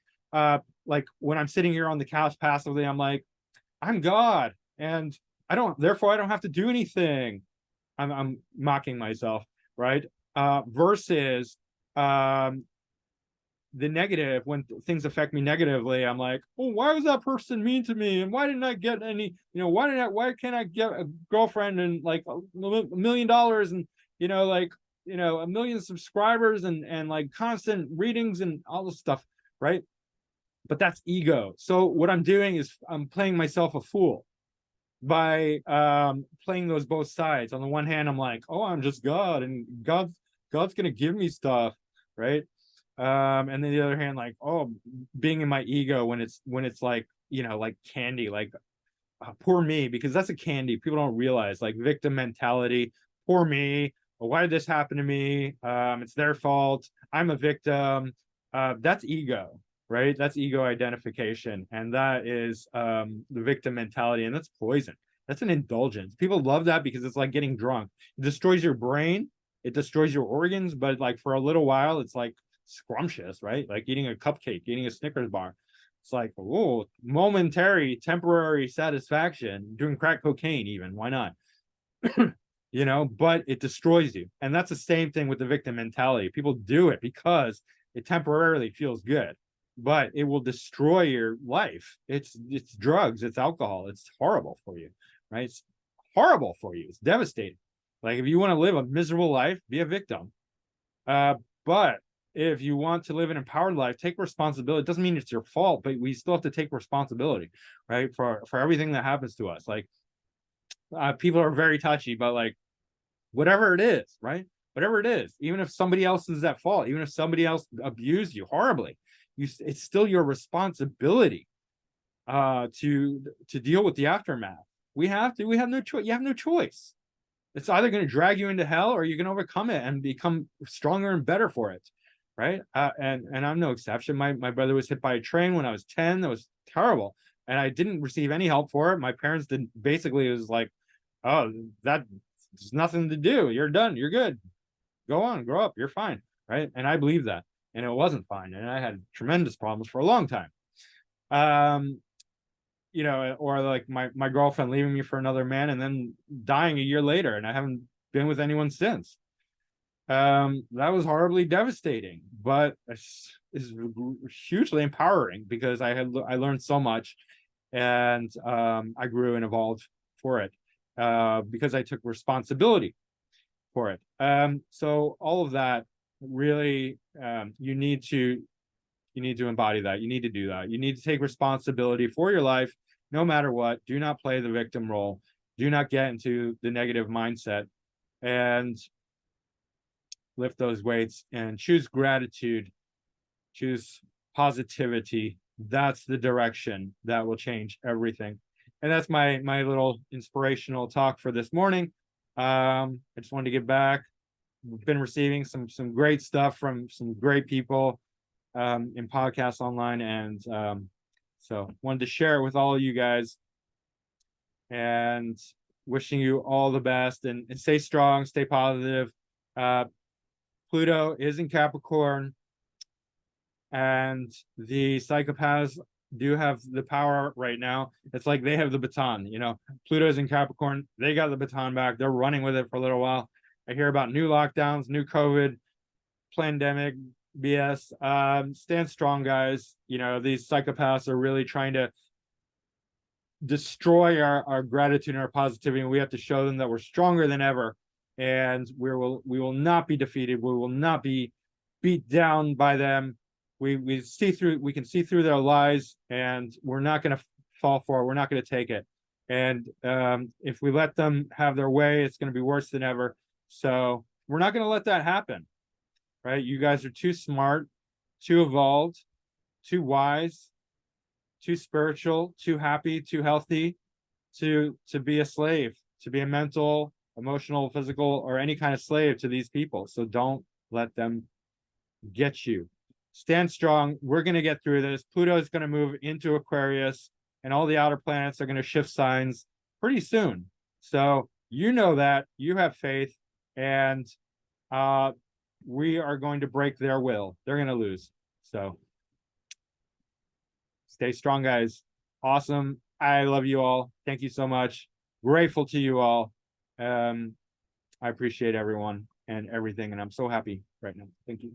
Speaker 1: when I'm sitting here on the couch passively, I'm like, I'm God, and therefore I don't have to do anything. I'm mocking myself, right? Versus the negative, when things affect me negatively, I'm like, oh, why was that person mean to me? And why didn't I get any, why can't I get a girlfriend and like $1 million, and, a million subscribers, and like constant readings and all this stuff, right? But that's ego. So what I'm doing is I'm playing myself a fool by playing those both sides. On the one hand, I'm like, oh, I'm just God, and God's gonna give me stuff, right? And then the other hand, like, oh, being in my ego when it's like, like candy, like, poor me, because that's a candy. People don't realize, like, victim mentality. Poor me. Why did this happen to me? It's their fault. I'm a victim. That's ego, right? That's ego identification, and that is the victim mentality, and that's poison. That's an indulgence. People love that because it's like getting drunk. It destroys your brain, it destroys your organs, but like for a little while, it's like scrumptious, right? Like eating a cupcake, eating a Snickers bar. It's like, oh, momentary, temporary satisfaction. Doing crack cocaine, even, why not? But it destroys you. And that's the same thing with the victim mentality. People do it because it temporarily feels good, but it will destroy your life. It's drugs, it's alcohol, it's horrible for you, right? It's horrible for you. It's devastating. Like, if you want to live a miserable life, be a victim. But if you want to live an empowered life, take responsibility. It doesn't mean it's your fault, but we still have to take responsibility, right? For everything that happens to us. Like, people are very touchy, but like, whatever it is, right? Whatever it is, even if somebody else is at fault, even if somebody else abused you horribly, it's still your responsibility to deal with the aftermath. We have no choice. You have no choice. It's either going to drag you into hell, or you're going to overcome it and become stronger and better for it, right? And I'm no exception. My brother was hit by a train when I was 10. That was terrible, and I didn't receive any help for it. My parents didn't. Basically, it was like, oh, there's nothing to do. You're done. You're good. Go on, grow up. You're fine, right? And I believe that, and it wasn't fine, and I had tremendous problems for a long time. Or like my girlfriend leaving me for another man and then dying a year later, and I haven't been with anyone since. that was horribly devastating, but it's hugely empowering because I learned so much, and I grew and evolved for it, because I took responsibility for it. So all of that really, you need to embody that. You need to do that. You need to take responsibility for your life, no matter what. Do not play the victim role. Do not get into the negative mindset, and lift those weights and choose gratitude, choose positivity. That's the direction that will change everything. And that's my little inspirational talk for this morning. I just wanted to get back. We've been receiving some great stuff from some great people, in podcasts online, and so wanted to share it with all of you guys, and wishing you all the best, and stay strong, stay positive. Pluto is in Capricorn, and the psychopaths do have the power right now. It's like they have the baton, Pluto's in Capricorn, they got the baton back, they're running with it for a little while. I hear about new lockdowns, new COVID, pandemic, BS. Stand strong, guys. These psychopaths are really trying to destroy our gratitude and our positivity, and we have to show them that we're stronger than ever, and we will not be defeated. We will not be beat down by them. We can see through their lies, and we're not going to fall for it. We're not going to take it. And if we let them have their way, it's going to be worse than ever. So we're not going to let that happen, right? You guys are too smart, too evolved, too wise, too spiritual, too happy, too healthy to be a slave, to be a mental, emotional, physical, or any kind of slave to these people. So don't let them get you. Stand strong. We're going to get through this. Pluto is going to move into Aquarius, and all the outer planets are going to shift signs pretty soon. So that you have faith, and we are going to break their will. They're going to lose. So stay strong, guys. Awesome. I love you all. Thank you so much. Grateful to you all. I appreciate everyone and everything, and I'm so happy right now. Thank you.